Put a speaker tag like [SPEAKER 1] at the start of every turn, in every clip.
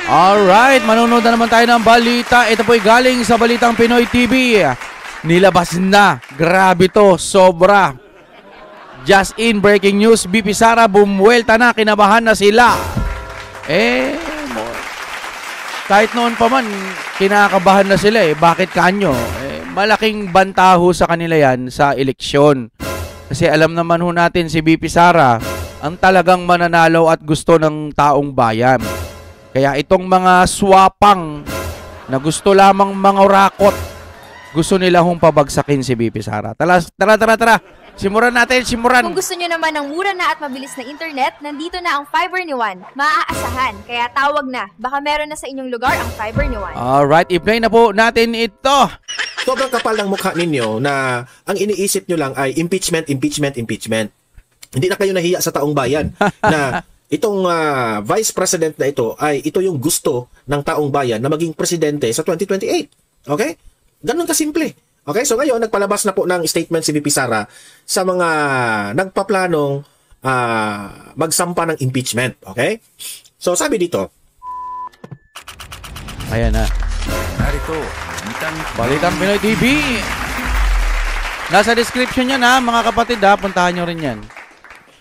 [SPEAKER 1] Alright, manonood na naman tayo ng balita. Ito po'y galing sa Balitang Pinoy TV. Nilabas na. Grabe to, sobra. Just in breaking news, BP Sara bumuwelta na, kinabahan na sila. Kahit noon pa man, kinakabahan na sila Bakit kanyo? Malaking bantaho sa kanila yan sa eleksyon. Kasi alam naman ho natin si BP Sara ang talagang mananalo at gusto ng taong bayan. Kaya itong mga swapang na gusto lamang mangurakot, gusto nila hong pabagsakin si BP Sara. Tara. Simuran natin.
[SPEAKER 2] Kung gusto nyo naman ng mura na at mabilis na internet, nandito na ang fiber ni Juan. Maaasahan, kaya tawag na. Baka meron na sa inyong lugar ang fiber ni Juan.
[SPEAKER 1] Alright, i-play na po natin ito.
[SPEAKER 3] Sobrang kapal ng mukha ninyo na ang iniisip nyo lang ay impeachment. Hindi na kayo nahiya sa taong bayan na itong vice president na ito yung gusto ng taong bayan na maging presidente sa 2028. Okay? Ganun kasimple. Okay? So ngayon, nagpalabas na po ng statement si BP Sara sa mga nagpaplanong magsampa ng impeachment. Okay? So sabi dito.
[SPEAKER 1] Ayan na. Narito. Balitang Pinoy TV. Nasa description yan mga kapatid puntahan nyo rin yan.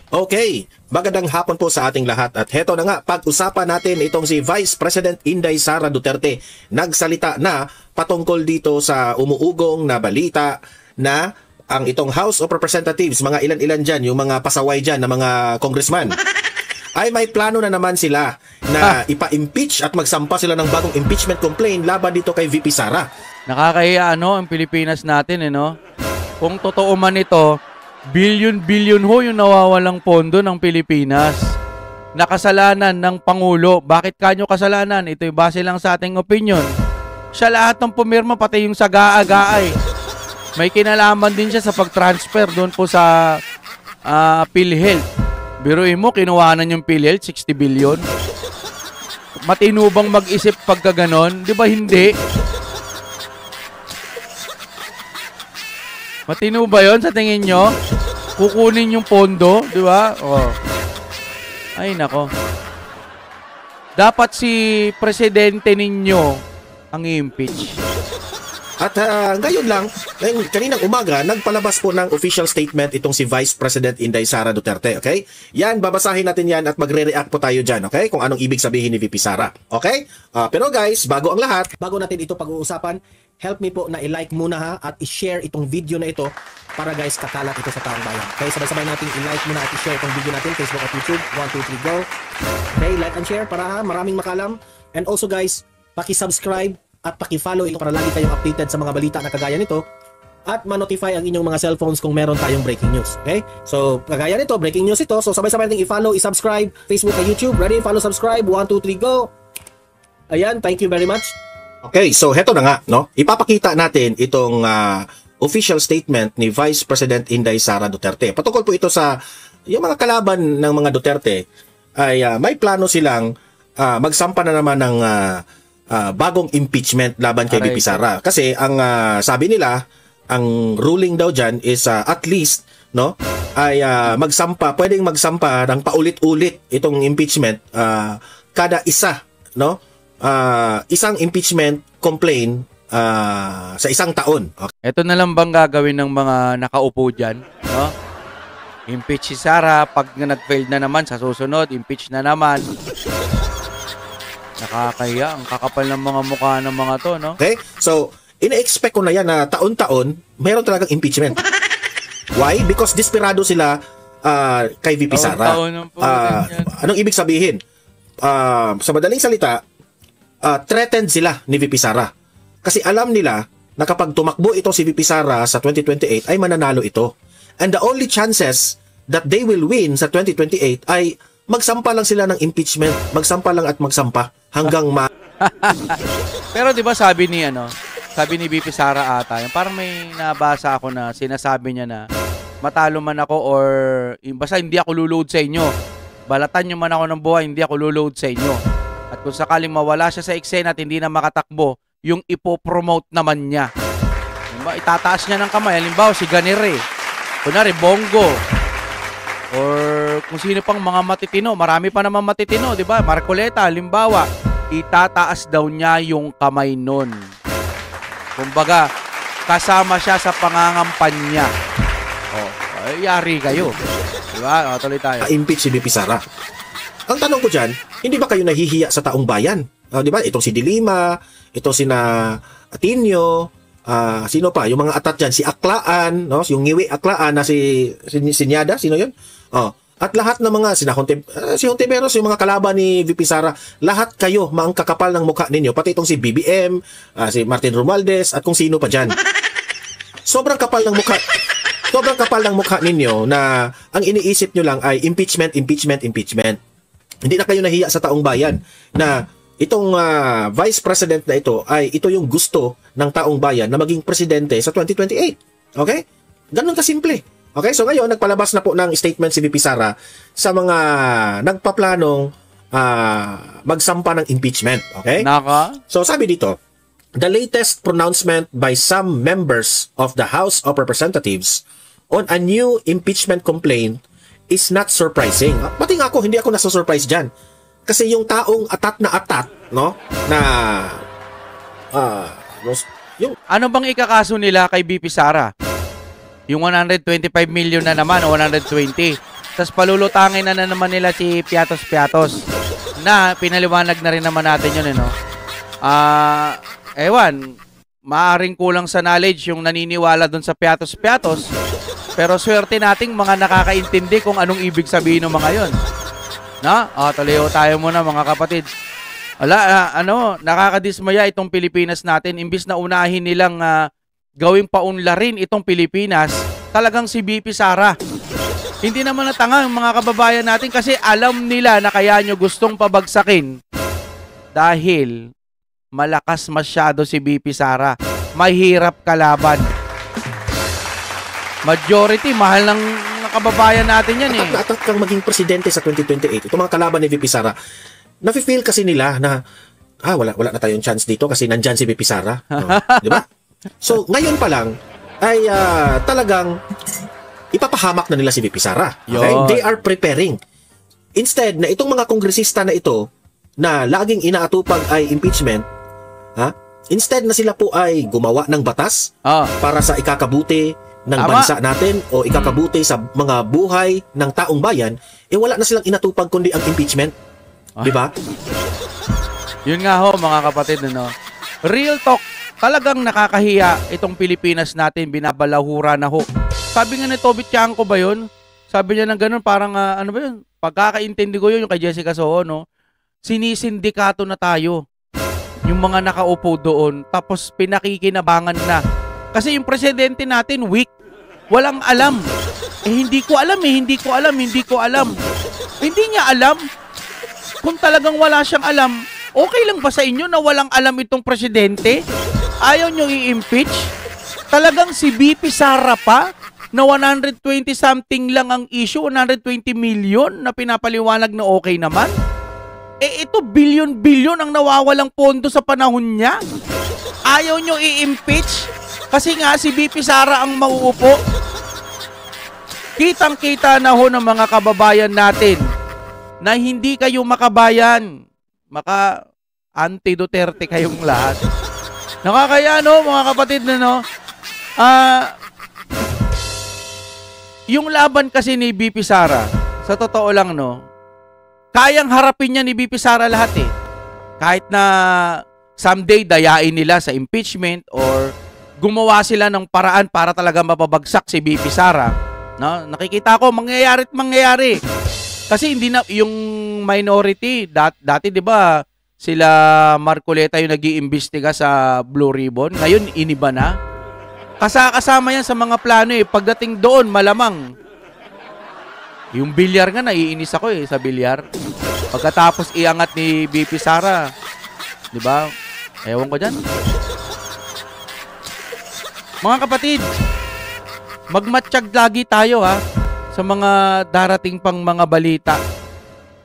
[SPEAKER 3] Okay, magandang hapon po sa ating lahat at heto na nga, pag-usapan natin itong si Vice President Inday Sara Duterte. Nagsalita na patungkol dito sa umuugong na balita na ang itong House of Representatives, mga ilan-ilan dyan, yung mga pasaway dyan na mga congressman, ay may plano na naman sila na ipa-impeach at magsampa sila ng bagong impeachment complaint laban dito kay VP Sara.
[SPEAKER 1] Nakakahiya ang Pilipinas natin Kung totoo man ito, bilyon ho yung nawawalang pondo ng Pilipinas. Nakasalanan ng Pangulo. Bakit kanyo kasalanan? Ito'y base lang sa ating opinion. Siya lahat ng pumirma, pati yung sa GAA-GAA may kinalaman din siya sa pag-transfer doon po sa PhilHealth. Biruin mo, kinuhanan yung PhilHealth, 60 billion. Matino bang mag-isip pagka ganon? Di ba hindi? Matino ba yun sa tingin nyo? Kukunin yung pondo, di ba? Ay, nako. Dapat si presidente ninyo ang i-impeach.
[SPEAKER 3] At ngayon lang, kaninang umaga, nagpalabas po ng official statement itong si Vice President Inday Sara Duterte, okay? Yan, babasahin natin yan at magre-react po tayo dyan, okay? Kung anong ibig sabihin ni VP Sara, okay? Pero guys, bago ang lahat, bago natin ito pag-uusapan, help me po na i-like muna at i-share itong video na ito para guys, kakalat ito sa taong bayan. Okay, sabay-sabay natin i-like muna at i-share itong video natin, Facebook at YouTube. 1, 2, 3, go! Okay, like and share para maraming makalam. And also guys, paki-subscribe at paki-follow ito para lagi kayong updated sa mga balita na kagaya nito at ma-notify ang inyong mga cellphones kung meron tayong breaking news. Okay? So, kagaya nito, breaking news ito. So, sabay-sabay natin i-follow, i-subscribe, Facebook at YouTube. Ready? Follow, subscribe. 1, 2, 3, go! Ayan, thank you very much. Okay, so heto na nga, no? Ipapakita natin itong official statement ni Vice President Inday Sara Duterte. Patungkol po ito sa yung mga kalaban ng mga Duterte ay may plano silang magsampa na naman ng bagong impeachment laban kay VP Sara. Kasi ang sabi nila, ang ruling daw dyan is at least no ay pwedeng magsampa ng paulit-ulit itong impeachment kada isa, no? Isang impeachment complaint sa isang taon. Okay.
[SPEAKER 1] Ito na lang bang gagawin ng mga nakaupo dyan, no? Impeach si Sara, pag nag-fail na naman sa susunod, impeach na naman. Nakakahiya, ang kakapal ng mga mukha ng mga to, no?
[SPEAKER 3] Okay? So, ina-expect ko na yan na taon-taon, mayroon talagang impeachment. Why? Because desperado sila kay VP Sara. Anong ibig sabihin? Sa madaling salita, threatened sila ni VP Sara. Kasi alam nila na kapag tumakbo ito si VP Sara sa 2028 ay mananalo ito. And the only chances that they will win sa 2028 ay magsampa lang sila ng impeachment. Magsampa lang at magsampa hanggang
[SPEAKER 1] Pero 'di ba sabi ni VP Sara ata, parang may nabasa ako na sinasabi niya na matalo man ako or basta hindi ako luluhod sa inyo. Balatan niyo man ako ng buhay, hindi ako luluhod sa inyo. At kung sakaling mawala siya sa eksena at hindi na makatakbo, yung ipopromote naman niya. Diba? Itataas niya ng kamay. Halimbawa, si Ganere. Kunwari, Bongo. Or kung sino pang mga matitino. Marami pa naman matitino, di ba? Marcoleta, halimbawa. itataas daw niya yung kamay nun. Kumbaga, kasama siya sa pangangampanya. Oh, ay, yari kayo. Diba? O, tuloy tayo.
[SPEAKER 3] impeach si VP Sara. Ang tanong ko dyan, hindi ba kayo nahihiya sa taong bayan? Di ba? Itong si Dilima, ito sina Atinio, sino pa? Yung mga atat dyan, si Aklaan, no? Yung ngiwi Aklaan na si Nyada, sino yun? At lahat ng mga, si Hontiveros, yung mga kalaban ni VP Sara, lahat kayo, maang kakapal ng mukha ninyo, pati itong si BBM, si Martin Romualdez, at kung sino pa dyan. Sobrang kapal ng mukha. Sobrang kapal ng mukha ninyo na ang iniisip nyo lang ay impeachment, impeachment, impeachment. Hindi na kayo nahiya sa taong bayan na itong vice president na ito ay ito yung gusto ng taong bayan na maging presidente sa 2028. Okay? Ganun kasimple. Okay? So ngayon, nagpalabas na po ng statement si VP Sara sa mga nagpaplanong magsampa ng impeachment. Okay?
[SPEAKER 1] Naka?
[SPEAKER 3] So sabi dito, the latest pronouncement by some members of the House of Representatives on a new impeachment complaint is not surprising. Pati nga ako, hindi ako nasa-surprise dyan. Kasi yung taong atat, no? Na, yung...
[SPEAKER 1] Ano bang ikakaso nila kay BP Sara? Yung 125 million na naman, o 120. Tapos palulutangin na naman nila si Piatos-Piatos. Na, pinaliwanag na rin naman natin yun, no? Ewan, maaring kulang sa knowledge yung naniniwala dun sa Piatos-Piatos. Pero swerte nating mga nakakaintindi kung anong ibig sabihin ng mga yon. Na? Tuloy tayo muna mga kapatid. Nakakadismaya itong Pilipinas natin. Imbis na unahin nilang gawing paunlarin itong Pilipinas, talagang si BP Sara. Hindi naman natanga yung mga kababayan natin kasi alam nila na kaya nyo gustong pabagsakin dahil malakas masyado si BP Sara. Mahirap kalaban. Majority, mahal ng kababayan natin yan eh.
[SPEAKER 3] Atat kang maging presidente sa 2028. Itong mga kalaban ni VP Sara, nafe-feel kasi nila na wala na tayong chance dito kasi nandyan si VP Sara. Di ba? So, ngayon pa lang ay talagang ipapahamak na nila si VP Sara. Okay? They are preparing. Instead, na itong mga kongresista na ito na laging inaatupag ay impeachment, instead na sila po ay gumawa ng batas para sa ikakabuti ng bansa natin o ikakabuti sa mga buhay ng taong bayan, wala na silang inatupag kundi ang impeachment. Di ba?
[SPEAKER 1] Yun nga ho, mga kapatid, no? Real talk, talagang nakakahiya itong Pilipinas natin, binabalahura na ho. Sabi nga ni Toby Tiangco ba yun? Sabi niya ng ganun, parang, ano ba yun? Pagkakaintindi ko yun, yung kay Jessica Soho, no? Sinisindikato na tayo. Yung mga nakaupo doon, tapos pinakikinabangan na. Kasi yung presidente natin, weak. Walang alam. Hindi ko alam. Hindi niya alam. Kung talagang wala siyang alam, okay lang ba sa inyo na walang alam itong presidente? Ayaw nyo i-impeach? Talagang si BP Sara pa, na 120 something lang ang issue, 120 million na pinapaliwanag na okay naman? Ito billion ang nawawalang pondo sa panahon niya. Ayaw nyo i-impeach? Kasi nga si BP Sara ang mauupo. Kitang-kita na ho ng mga kababayan natin na hindi kayo makabayan. Anti-Duterte kayong lahat. Nakakaya, no, mga kapatid, no? Yung laban kasi ni BP Sara, sa totoo lang, no, kayang harapin niya ni BP Sara lahat eh. Kahit na someday dayain nila sa impeachment or gumawa sila ng paraan para talaga mapabagsak si BP Sara. No? Nakikita ko, mangyayari. Kasi hindi na, yung minority, dati 'di ba sila Marcoleta yung nag-iimbestiga sa Blue Ribbon. Ngayon, iniba na. Kasama yan sa mga plano eh. Pagdating doon, malamang. Yung bilyar nga, naiinis ako eh sa bilyar. Pagkatapos iangat ni BP Sara, 'di ba? Ewan ko dyan. Mga kapatid, magmatsyag lagi tayo sa mga darating pang mga balita.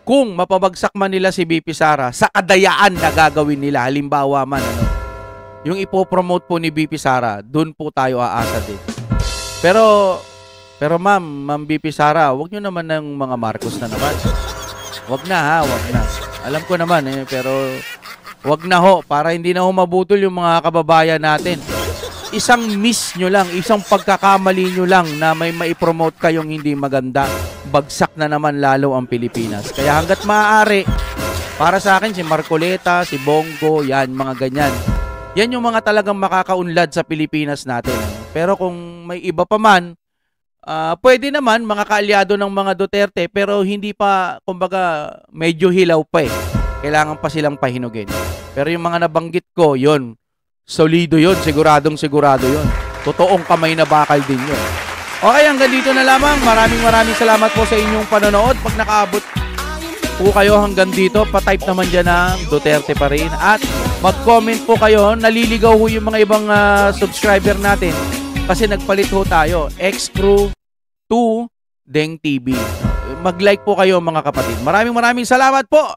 [SPEAKER 1] Kung mapabagsak man nila si BP Sara sa kadayaan na gagawin nila, halimbawa man yung ipopromote po ni BP Sara, dun po tayo aasa din. Pero ma'am BP Sara, wag nyo naman ng mga Marcos na naman. Wag na. Alam ko naman pero Wag na ho, para hindi na ho mabutol yung mga kababayan natin. Isang miss nyo lang, isang pagkakamali nyo lang na may maipromote kayong hindi maganda, bagsak na naman lalo ang Pilipinas. Kaya hanggat maaari, para sa akin si Marcoleta, si Bongo, yan, mga ganyan. Yan yung mga talagang makakaunlad sa Pilipinas natin. Pero kung may iba pa man, pwede naman mga kaalyado ng mga Duterte, pero hindi pa, kumbaga, medyo hilaw pa eh. Kailangan pa silang pahinugin. Pero yung mga nabanggit ko, yun, solido yun, siguradong sigurado yun. Totoong kamay na bakal din yun. Okay, hanggang dito na lamang. Maraming salamat po sa inyong panonood. Pag nakaabot po kayo hanggang dito, pa-type naman dyan ng Duterte pa rin. At mag-comment po kayo. Naliligaw ho yung mga ibang subscriber natin. Kasi nagpalit ho tayo. X-Crew 2 Deng TV. Mag-like po kayo mga kapatid. Maraming salamat po.